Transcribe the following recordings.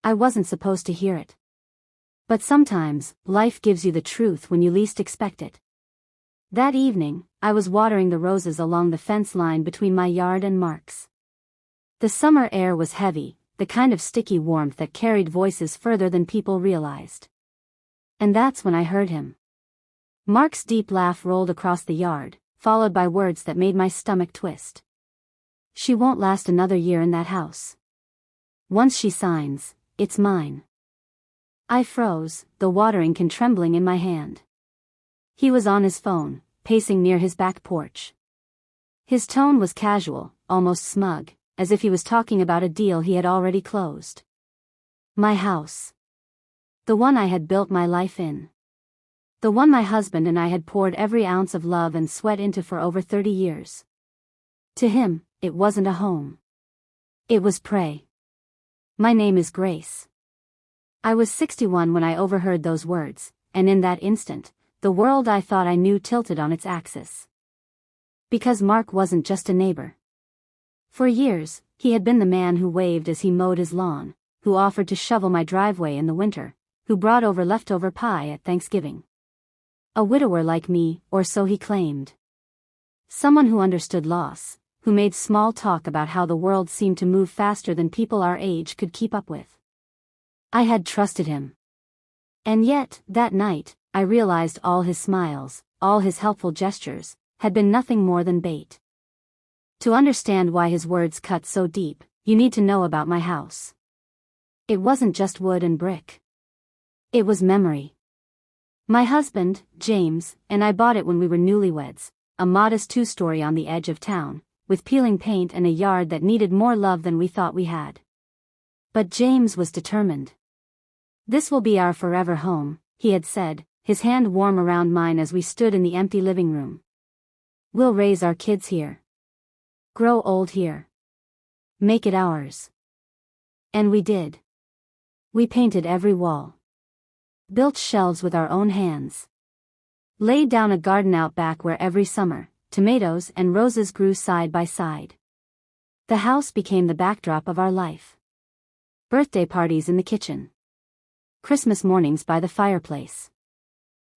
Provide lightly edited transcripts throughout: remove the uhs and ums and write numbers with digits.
I wasn't supposed to hear it. But sometimes, life gives you the truth when you least expect it. That evening, I was watering the roses along the fence line between my yard and Mark's. The summer air was heavy, the kind of sticky warmth that carried voices further than people realized. And that's when I heard him. Mark's deep laugh rolled across the yard, followed by words that made my stomach twist. She won't last another year in that house. Once she signs, it's mine. I froze, the watering can trembling in my hand. He was on his phone, pacing near his back porch. His tone was casual, almost smug, as if he was talking about a deal he had already closed. My house. The one I had built my life in. The one my husband and I had poured every ounce of love and sweat into for over 30 years. To him, it wasn't a home. It was prey. My name is Grace. I was 61 when I overheard those words, and in that instant, the world I thought I knew tilted on its axis. Because Mark wasn't just a neighbor. For years, he had been the man who waved as he mowed his lawn, who offered to shovel my driveway in the winter, who brought over leftover pie at Thanksgiving. A widower like me, or so he claimed. Someone who understood loss, who made small talk about how the world seemed to move faster than people our age could keep up with. I had trusted him. And yet, that night, I realized all his smiles, all his helpful gestures, had been nothing more than bait. To understand why his words cut so deep, you need to know about my house. It wasn't just wood and brick. It was memory. My husband, James, and I bought it when we were newlyweds, a modest two-story on the edge of town, with peeling paint and a yard that needed more love than we thought we had. But James was determined. This will be our forever home, he had said, his hand warm around mine as we stood in the empty living room. We'll raise our kids here. Grow old here. Make it ours. And we did. We painted every wall. Built shelves with our own hands. Laid down a garden out back where every summer, tomatoes and roses grew side by side. The house became the backdrop of our life. Birthday parties in the kitchen. Christmas mornings by the fireplace.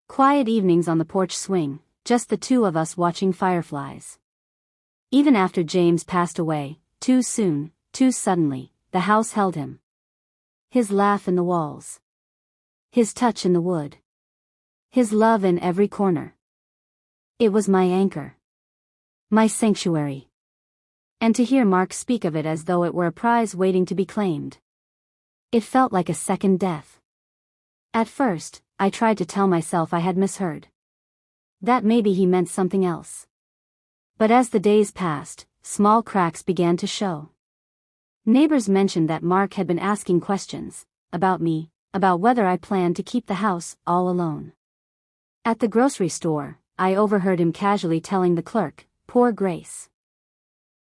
Quiet evenings on the porch swing, just the two of us watching fireflies. Even after James passed away, too soon, too suddenly, the house held him. His laugh in the walls. His touch in the wood. His love in every corner. It was my anchor. My sanctuary. And to hear Mark speak of it as though it were a prize waiting to be claimed. It felt like a second death. At first, I tried to tell myself I had misheard. That maybe he meant something else. But as the days passed, small cracks began to show. Neighbors mentioned that Mark had been asking questions, about me, about whether I planned to keep the house all alone. At the grocery store, I overheard him casually telling the clerk, "Poor Grace.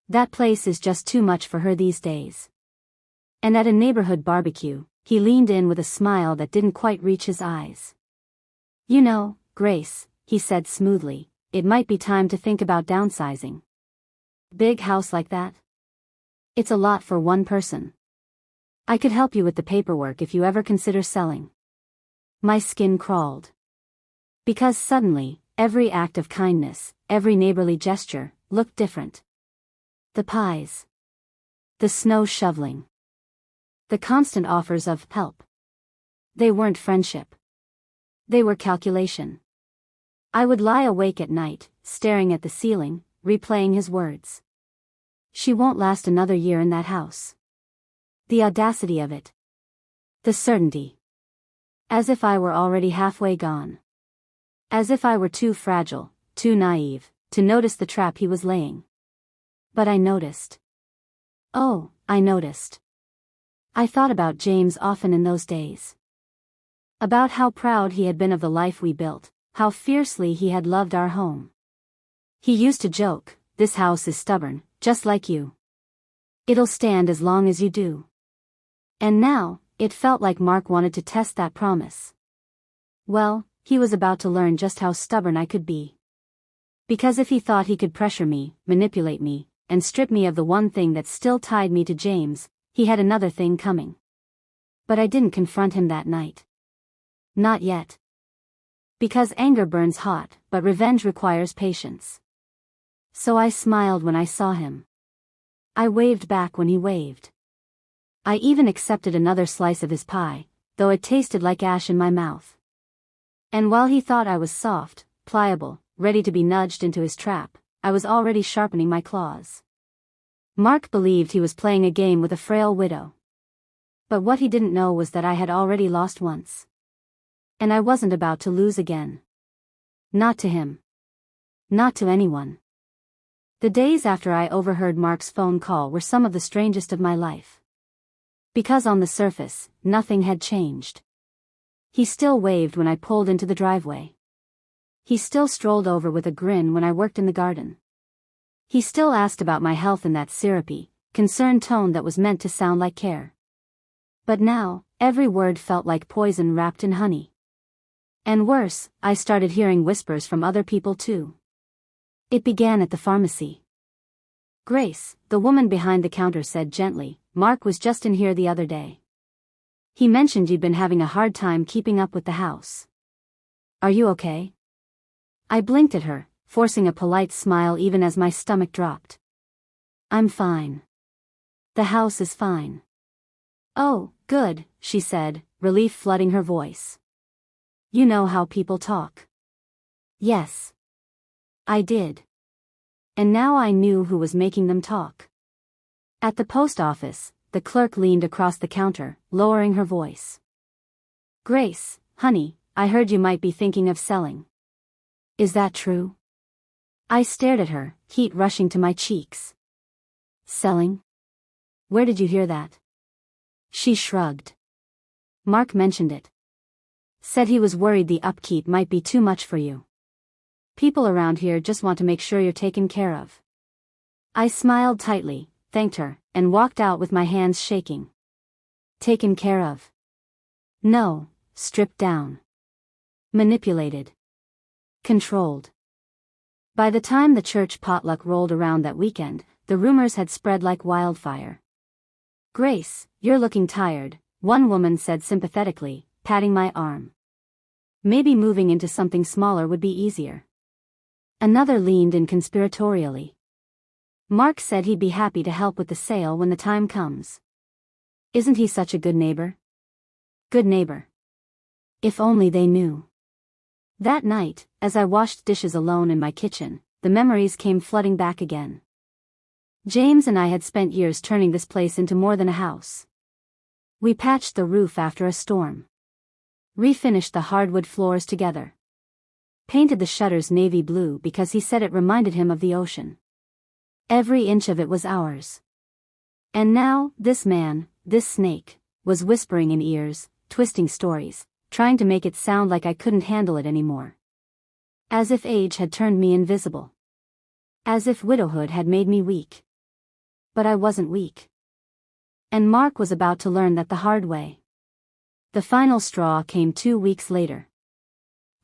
That place is just too much for her these days." And at a neighborhood barbecue, he leaned in with a smile that didn't quite reach his eyes. "You know, Grace," he said smoothly, "it might be time to think about downsizing. Big house like that? It's a lot for one person. I could help you with the paperwork if you ever consider selling." My skin crawled. Because suddenly, every act of kindness, every neighborly gesture, looked different. The pies. The snow shoveling. The constant offers of help. They weren't friendship. They were calculation. I would lie awake at night, staring at the ceiling, replaying his words. She won't last another year in that house. The audacity of it. The certainty. As if I were already halfway gone. As if I were too fragile, too naive, to notice the trap he was laying. But I noticed. Oh, I noticed. I thought about James often in those days. About how proud he had been of the life we built, how fiercely he had loved our home. He used to joke, "This house is stubborn, just like you. It'll stand as long as you do." And now, it felt like Mark wanted to test that promise. Well, he was about to learn just how stubborn I could be. Because if he thought he could pressure me, manipulate me, and strip me of the one thing that still tied me to James, he had another thing coming. But I didn't confront him that night. Not yet. Because anger burns hot, but revenge requires patience. So I smiled when I saw him. I waved back when he waved. I even accepted another slice of his pie, though it tasted like ash in my mouth. And while he thought I was soft, pliable, ready to be nudged into his trap, I was already sharpening my claws. Mark believed he was playing a game with a frail widow. But what he didn't know was that I had already lost once. And I wasn't about to lose again. Not to him. Not to anyone. The days after I overheard Mark's phone call were some of the strangest of my life. Because on the surface, nothing had changed. He still waved when I pulled into the driveway. He still strolled over with a grin when I worked in the garden. He still asked about my health in that syrupy, concerned tone that was meant to sound like care. But now, every word felt like poison wrapped in honey. And worse, I started hearing whispers from other people too. It began at the pharmacy. Grace, the woman behind the counter, said gently, "Mark was just in here the other day. He mentioned you'd been having a hard time keeping up with the house. Are you okay?" I blinked at her, forcing a polite smile even as my stomach dropped. "I'm fine. The house is fine." "Oh, good," she said, relief flooding her voice. "You know how people talk." Yes. I did. And now I knew who was making them talk. At the post office, the clerk leaned across the counter, lowering her voice. "Grace, honey, I heard you might be thinking of selling. Is that true?" I stared at her, heat rushing to my cheeks. "Selling? Where did you hear that?" She shrugged. "Mark mentioned it. Said he was worried the upkeep might be too much for you. People around here just want to make sure you're taken care of." I smiled tightly, thanked her, and walked out with my hands shaking. Taken care of? No, stripped down. Manipulated. Controlled. By the time the church potluck rolled around that weekend, the rumors had spread like wildfire. "Grace, you're looking tired," one woman said sympathetically, patting my arm. "Maybe moving into something smaller would be easier." Another leaned in conspiratorially. "Mark said he'd be happy to help with the sale when the time comes. Isn't he such a good neighbor?" Good neighbor. If only they knew. That night, as I washed dishes alone in my kitchen, the memories came flooding back again. James and I had spent years turning this place into more than a house. We patched the roof after a storm. Refinished the hardwood floors together. Painted the shutters navy blue because he said it reminded him of the ocean. Every inch of it was ours. And now, this man, this snake, was whispering in ears, twisting stories, trying to make it sound like I couldn't handle it anymore. As if age had turned me invisible. As if widowhood had made me weak. But I wasn't weak. And Mark was about to learn that the hard way. The final straw came 2 weeks later.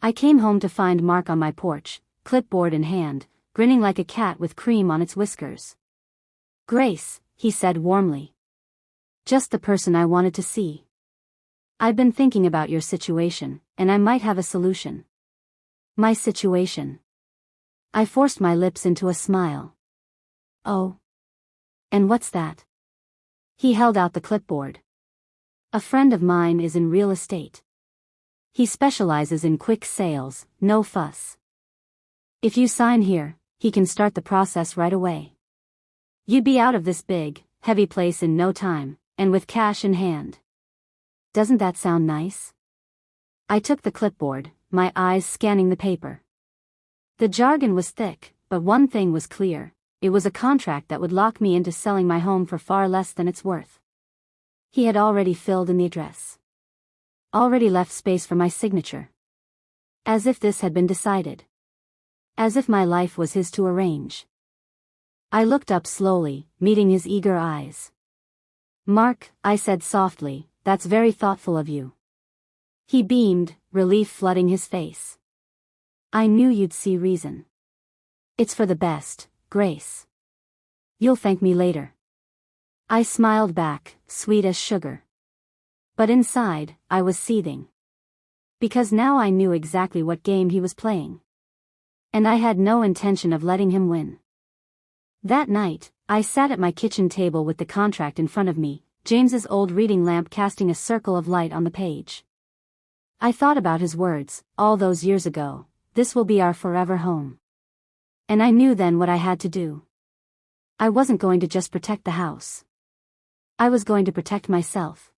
I came home to find Mark on my porch, clipboard in hand, grinning like a cat with cream on its whiskers. "Grace," he said warmly. "Just the person I wanted to see. I've been thinking about your situation, and I might have a solution." My situation. I forced my lips into a smile. "Oh. And what's that?" He held out the clipboard. "A friend of mine is in real estate. He specializes in quick sales, no fuss. If you sign here, he can start the process right away. You'd be out of this big, heavy place in no time, and with cash in hand. Doesn't that sound nice?" I took the clipboard, my eyes scanning the paper. The jargon was thick, but one thing was clear: it was a contract that would lock me into selling my home for far less than it's worth. He had already filled in the address. Already left space for my signature. As if this had been decided. As if my life was his to arrange. I looked up slowly, meeting his eager eyes. "Mark," I said softly, "that's very thoughtful of you." He beamed, relief flooding his face. "I knew you'd see reason. It's for the best, Grace. You'll thank me later." I smiled back, sweet as sugar. But inside, I was seething. Because now I knew exactly what game he was playing. And I had no intention of letting him win. That night, I sat at my kitchen table with the contract in front of me, James's old reading lamp casting a circle of light on the page. I thought about his words, all those years ago, "This will be our forever home." And I knew then what I had to do. I wasn't going to just protect the house. I was going to protect myself.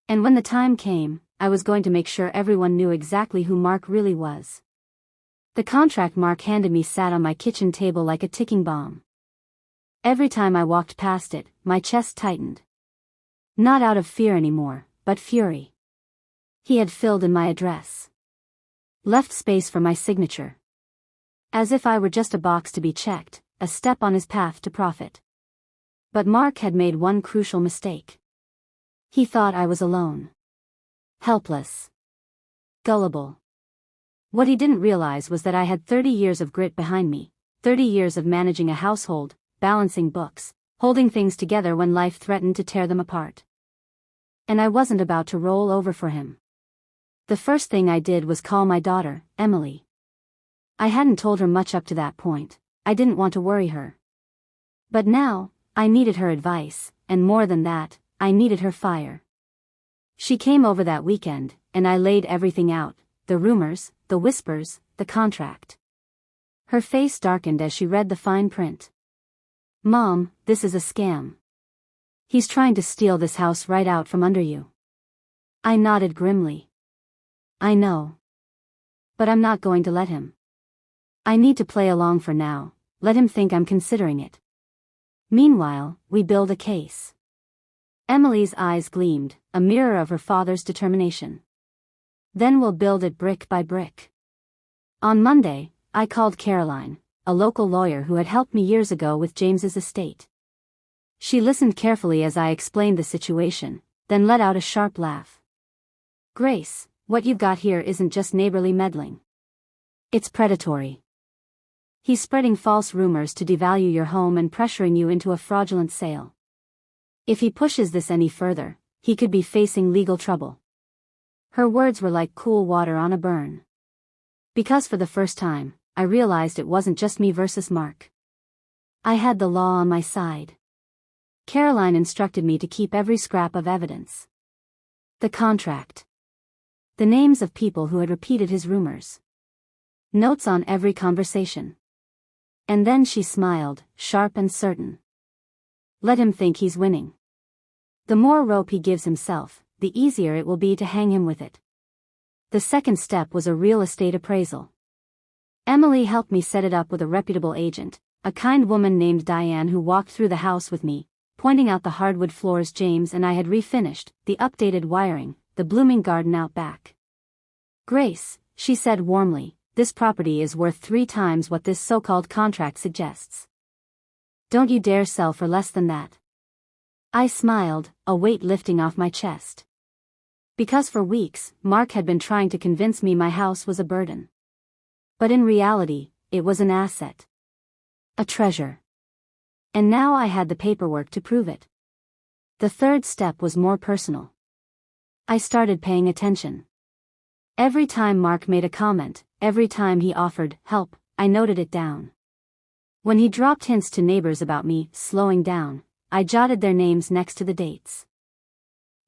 And when the time came, I was going to make sure everyone knew exactly who Mark really was. The contract Mark handed me sat on my kitchen table like a ticking bomb. Every time I walked past it, my chest tightened. Not out of fear anymore, but fury. He had filled in my address. Left space for my signature. As if I were just a box to be checked, a step on his path to profit. But Mark had made one crucial mistake. He thought I was alone. Helpless. Gullible. What he didn't realize was that I had 30 years of grit behind me, 30 years of managing a household, balancing books, holding things together when life threatened to tear them apart. And I wasn't about to roll over for him. The first thing I did was call my daughter, Emily. I hadn't told her much up to that point. I didn't want to worry her. But now, I needed her advice, and more than that, I needed her fire. She came over that weekend, and I laid everything out, the rumors, the whispers, the contract. Her face darkened as she read the fine print. "Mom, this is a scam. He's trying to steal this house right out from under you." I nodded grimly. "I know. But I'm not going to let him. I need to play along for now, let him think I'm considering it. Meanwhile, we build a case." Emily's eyes gleamed, a mirror of her father's determination. "Then we'll build it brick by brick." On Monday, I called Caroline, a local lawyer who had helped me years ago with James's estate. She listened carefully as I explained the situation, then let out a sharp laugh. "Grace, what you've got here isn't just neighborly meddling. It's predatory. He's spreading false rumors to devalue your home and pressuring you into a fraudulent sale. If he pushes this any further, he could be facing legal trouble." Her words were like cool water on a burn. Because for the first time, I realized it wasn't just me versus Mark. I had the law on my side. Caroline instructed me to keep every scrap of evidence. The contract. The names of people who had repeated his rumors. Notes on every conversation. And then she smiled, sharp and certain. "Let him think he's winning. The more rope he gives himself, the easier it will be to hang him with it." The second step was a real estate appraisal. Emily helped me set it up with a reputable agent, a kind woman named Diane who walked through the house with me, pointing out the hardwood floors James and I had refinished, the updated wiring, the blooming garden out back. "Grace," she said warmly, "this property is worth 3 times what this so-called contract suggests. Don't you dare sell for less than that." I smiled, a weight lifting off my chest. Because for weeks, Mark had been trying to convince me my house was a burden. But in reality, it was an asset. A treasure. And now I had the paperwork to prove it. The third step was more personal. I started paying attention. Every time Mark made a comment, every time he offered help, I noted it down. When he dropped hints to neighbors about me slowing down, I jotted their names next to the dates.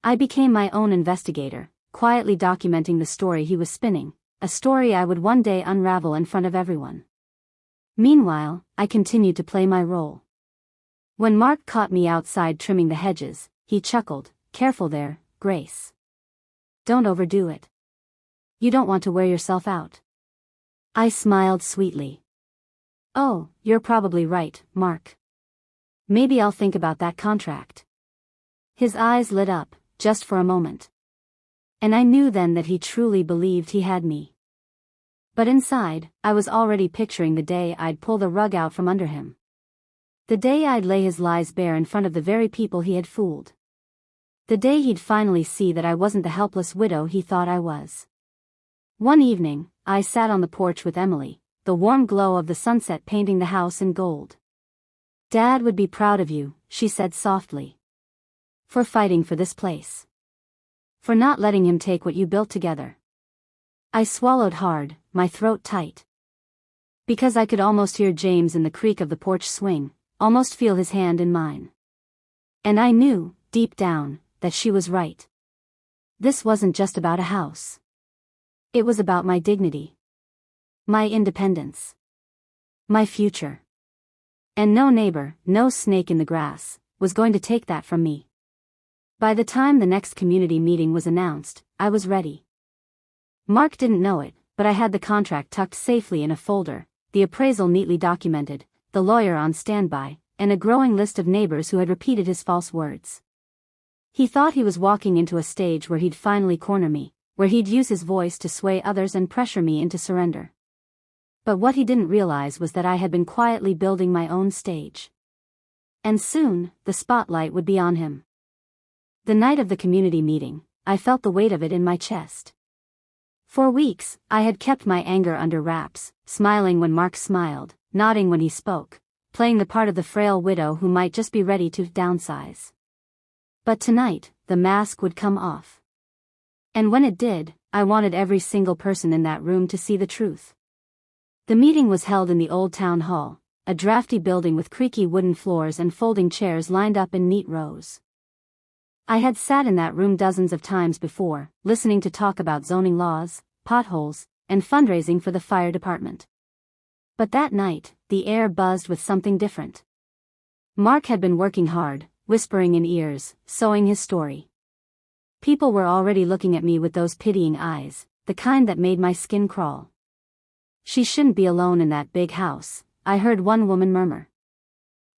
I became my own investigator, quietly documenting the story he was spinning, a story I would one day unravel in front of everyone. Meanwhile, I continued to play my role. When Mark caught me outside trimming the hedges, he chuckled, "Careful there, Grace. Don't overdo it. You don't want to wear yourself out." I smiled sweetly. "Oh, you're probably right, Mark. Maybe I'll think about that contract." His eyes lit up, just for a moment. And I knew then that he truly believed he had me. But inside, I was already picturing the day I'd pull the rug out from under him. The day I'd lay his lies bare in front of the very people he had fooled. The day he'd finally see that I wasn't the helpless widow he thought I was. One evening, I sat on the porch with Emily, the warm glow of the sunset painting the house in gold. "Dad would be proud of you," she said softly. "For fighting for this place. For not letting him take what you built together. I swallowed hard, my throat tight. Because I could almost hear James in the creak of the porch swing, almost feel his hand in mine. And I knew, deep down, that she was right. This wasn't just about a house. It was about my dignity. My independence. My future. And no neighbor, no snake in the grass, was going to take that from me. By the time the next community meeting was announced, I was ready. Mark didn't know it, but I had the contract tucked safely in a folder, the appraisal neatly documented, the lawyer on standby, and a growing list of neighbors who had repeated his false words. He thought he was walking into a stage where he'd finally corner me, where he'd use his voice to sway others and pressure me into surrender. But what he didn't realize was that I had been quietly building my own stage. And soon, the spotlight would be on him. The night of the community meeting, I felt the weight of it in my chest. For weeks, I had kept my anger under wraps, smiling when Mark smiled, nodding when he spoke, playing the part of the frail widow who might just be ready to downsize. But tonight, the mask would come off. And when it did, I wanted every single person in that room to see the truth. The meeting was held in the old town hall, a drafty building with creaky wooden floors and folding chairs lined up in neat rows. I had sat in that room dozens of times before, listening to talk about zoning laws, potholes, and fundraising for the fire department. But that night, the air buzzed with something different. Mark had been working hard, whispering in ears, sowing his story. People were already looking at me with those pitying eyes, the kind that made my skin crawl. She shouldn't be alone in that big house, I heard one woman murmur.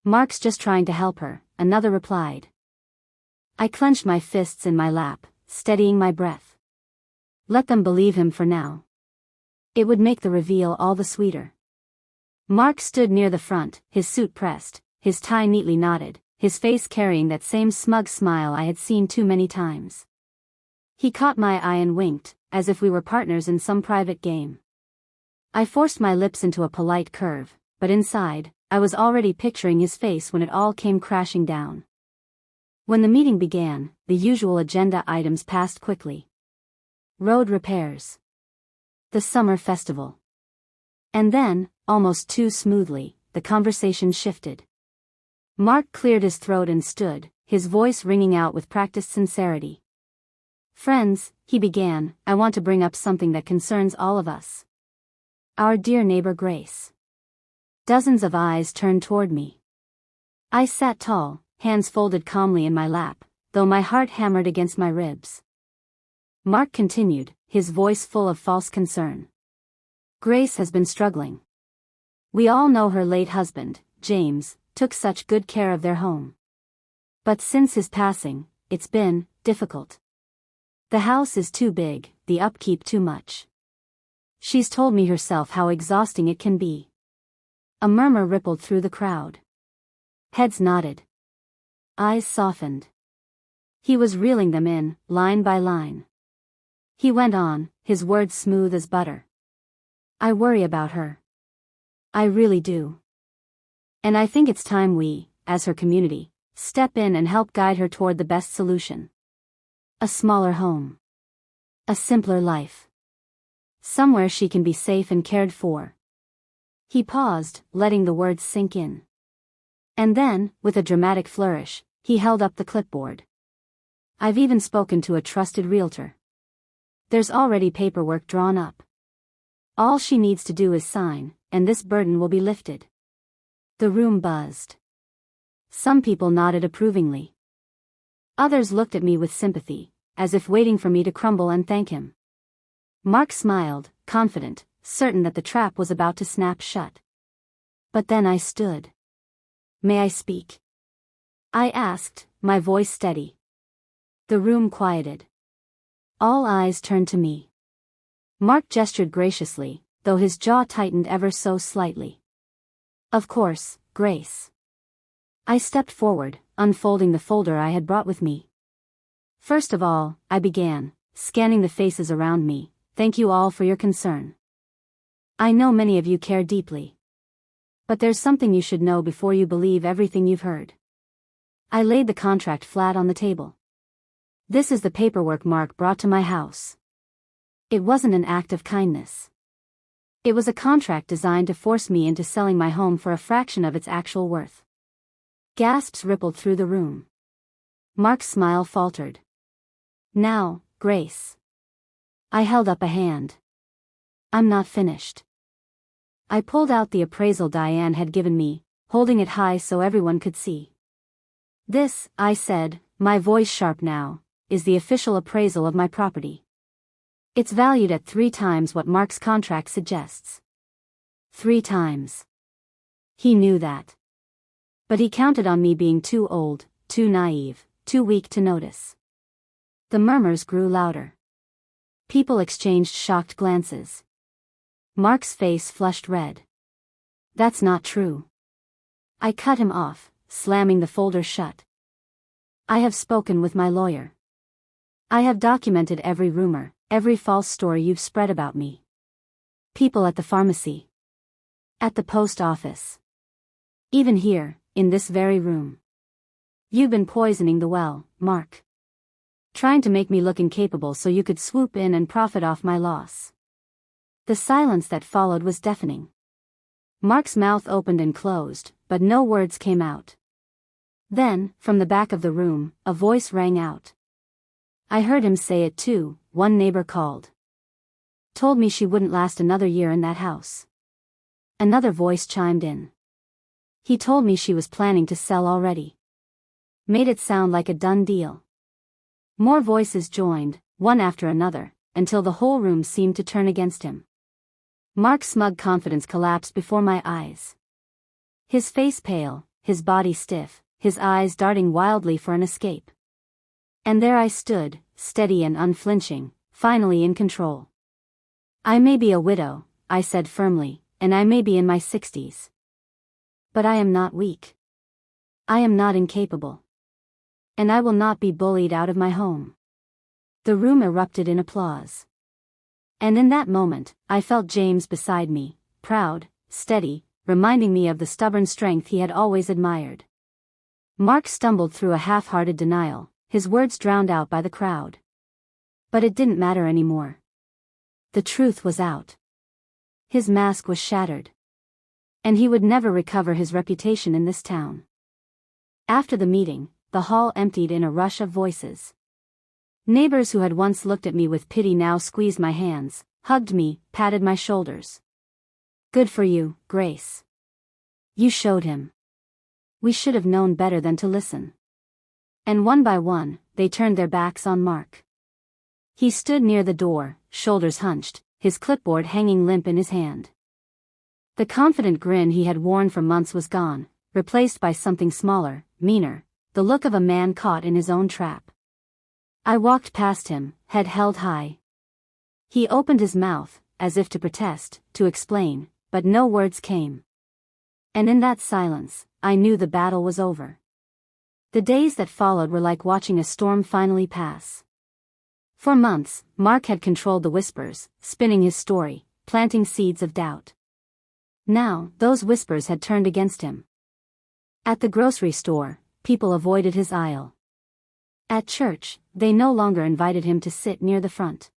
Mark's just trying to help her, another replied. I clenched my fists in my lap, steadying my breath. Let them believe him for now. It would make the reveal all the sweeter. Mark stood near the front, his suit pressed, his tie neatly knotted, his face carrying that same smug smile I had seen too many times. He caught my eye and winked, as if we were partners in some private game. I forced my lips into a polite curve, but inside, I was already picturing his face when it all came crashing down. When the meeting began, the usual agenda items passed quickly. Road repairs. The summer festival. And then, almost too smoothly, the conversation shifted. Mark cleared his throat and stood, his voice ringing out with practiced sincerity. Friends, he began, I want to bring up something that concerns all of us. Our dear neighbor Grace. Dozens of eyes turned toward me. I sat tall, hands folded calmly in my lap, though my heart hammered against my ribs. Mark continued, his voice full of false concern. Grace has been struggling. We all know her late husband, James, took such good care of their home. But since his passing, it's been difficult. The house is too big, the upkeep too much. She's told me herself how exhausting it can be. A murmur rippled through the crowd. Heads nodded. Eyes softened. He was reeling them in, line by line. He went on, his words smooth as butter. I worry about her. I really do. And I think it's time we, as her community, step in and help guide her toward the best solution. A smaller home. A simpler life. Somewhere she can be safe and cared for. He paused, letting the words sink in. And then, with a dramatic flourish, he held up the clipboard. I've even spoken to a trusted realtor. There's already paperwork drawn up. All she needs to do is sign, and this burden will be lifted. The room buzzed. Some people nodded approvingly. Others looked at me with sympathy, as if waiting for me to crumble and thank him. Mark smiled, confident, certain that the trap was about to snap shut. But then I stood. May I speak? I asked, my voice steady. The room quieted. All eyes turned to me. Mark gestured graciously, though his jaw tightened ever so slightly. Of course, Grace. I stepped forward, unfolding the folder I had brought with me. First of all, I began, scanning the faces around me. Thank you all for your concern. I know many of you care deeply. But there's something you should know before you believe everything you've heard. I laid the contract flat on the table. This is the paperwork Mark brought to my house. It wasn't an act of kindness. It was a contract designed to force me into selling my home for a fraction of its actual worth. Gasps rippled through the room. Mark's smile faltered. Now, Grace. I held up a hand. I'm not finished. I pulled out the appraisal Diane had given me, holding it high so everyone could see. This, I said, my voice sharp now, is the official appraisal of my property. It's valued at 3 times what Mark's contract suggests. 3 times. He knew that. But he counted on me being too old, too naive, too weak to notice. The murmurs grew louder. People exchanged shocked glances. Mark's face flushed red. That's not true. I cut him off, slamming the folder shut. I have spoken with my lawyer. I have documented every rumor, every false story you've spread about me. People at the pharmacy. At the post office. Even here, in this very room. You've been poisoning the well, Mark. Trying to make me look incapable so you could swoop in and profit off my loss. The silence that followed was deafening. Mark's mouth opened and closed, but no words came out. Then, from the back of the room, a voice rang out. I heard him say it too, one neighbor called. Told me she wouldn't last another year in that house. Another voice chimed in. He told me she was planning to sell already. Made it sound like a done deal. More voices joined, one after another, until the whole room seemed to turn against him. Mark's smug confidence collapsed before my eyes. His face pale, his body stiff, his eyes darting wildly for an escape. And there I stood, steady and unflinching, finally in control. I may be a widow, I said firmly, and I may be in my 60s. But I am not weak. I am not incapable. And I will not be bullied out of my home. The room erupted in applause. And in that moment, I felt James beside me, proud, steady, reminding me of the stubborn strength he had always admired. Mark stumbled through a half-hearted denial, his words drowned out by the crowd. But it didn't matter anymore. The truth was out. His mask was shattered. And he would never recover his reputation in this town. After the meeting, the hall emptied in a rush of voices. Neighbors who had once looked at me with pity now squeezed my hands, hugged me, patted my shoulders. Good for you, Grace. You showed him. We should have known better than to listen. And one by one, they turned their backs on Mark. He stood near the door, shoulders hunched, his clipboard hanging limp in his hand. The confident grin he had worn for months was gone, replaced by something smaller, meaner, the look of a man caught in his own trap. I walked past him, head held high. He opened his mouth, as if to protest, to explain, but no words came. And in that silence, I knew the battle was over. The days that followed were like watching a storm finally pass. For months, Mark had controlled the whispers, spinning his story, planting seeds of doubt. Now, those whispers had turned against him. At the grocery store, people avoided his aisle. At church, they no longer invited him to sit near the front.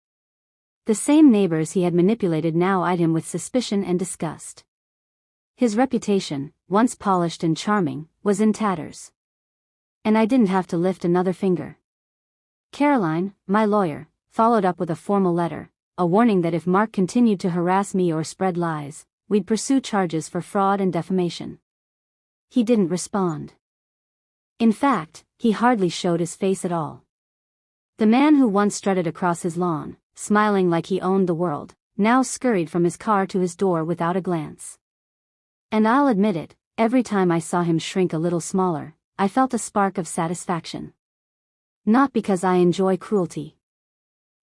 The same neighbors he had manipulated now eyed him with suspicion and disgust. His reputation, once polished and charming, was in tatters. And I didn't have to lift another finger. Caroline, my lawyer, followed up with a formal letter, a warning that if Mark continued to harass me or spread lies, we'd pursue charges for fraud and defamation. He didn't respond. In fact, he hardly showed his face at all. The man who once strutted across his lawn, smiling like he owned the world, now scurried from his car to his door without a glance. And I'll admit it, every time I saw him shrink a little smaller, I felt a spark of satisfaction. Not because I enjoy cruelty.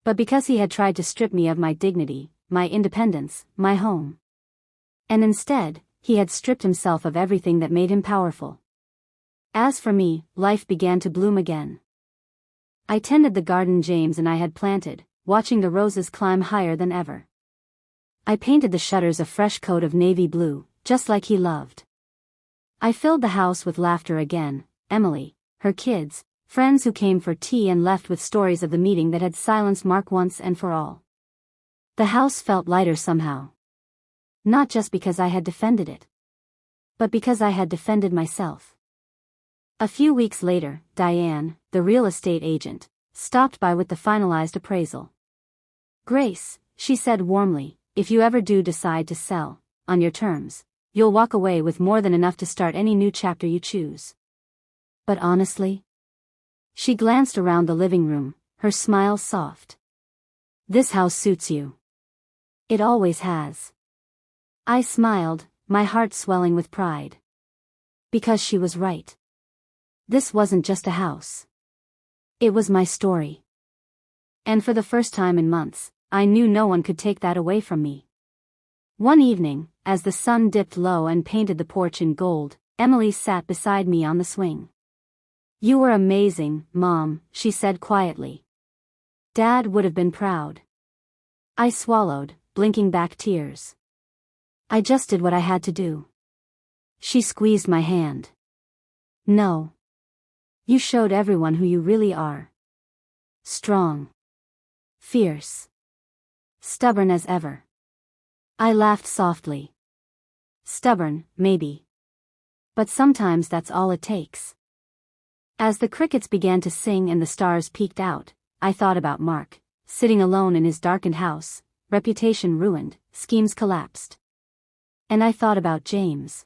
But because he had tried to strip me of my dignity, my independence, my home. And instead, he had stripped himself of everything that made him powerful. As for me, life began to bloom again. I tended the garden James and I had planted, watching the roses climb higher than ever. I painted the shutters a fresh coat of navy blue, just like he loved. I filled the house with laughter again, Emily, her kids, Friends who came for tea and left with stories of the meeting that had silenced Mark once and for all. The house felt lighter somehow. Not just because I had defended it, but because I had defended myself. A few weeks later, Diane, the real estate agent, stopped by with the finalized appraisal. "Grace," she said warmly, "if you ever do decide to sell, on your terms, you'll walk away with more than enough to start any new chapter you choose." But honestly? She glanced around the living room, her smile soft. "This house suits you. It always has." I smiled, my heart swelling with pride. Because she was right. This wasn't just a house. It was my story. And for the first time in months, I knew no one could take that away from me. One evening, as the sun dipped low and painted the porch in gold, Emily sat beside me on the swing. "You were amazing, Mom," she said quietly. "Dad would have been proud." I swallowed, blinking back tears. "I just did what I had to do." She squeezed my hand. "No. You showed everyone who you really are. Strong. Fierce. Stubborn as ever." I laughed softly. Stubborn, maybe. But sometimes that's all it takes. As the crickets began to sing and the stars peeked out, I thought about Mark, sitting alone in his darkened house, reputation ruined, schemes collapsed. And I thought about James.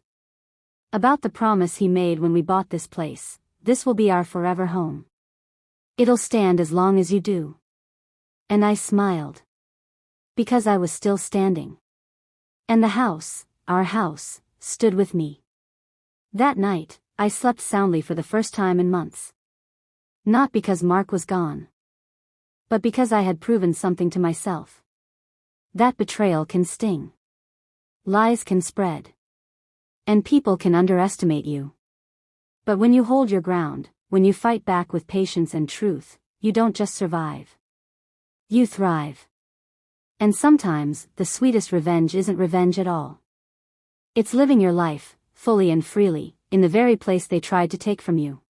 About the promise he made when we bought this place: "This will be our forever home. It'll stand as long as you do." And I smiled. Because I was still standing. And the house, our house, stood with me. That night, I slept soundly for the first time in months. Not because Mark was gone, but because I had proven something to myself. That betrayal can sting. Lies can spread. And people can underestimate you. But when you hold your ground, when you fight back with patience and truth, you don't just survive. You thrive. And sometimes, the sweetest revenge isn't revenge at all. It's living your life, fully and freely, in the very place they tried to take from you.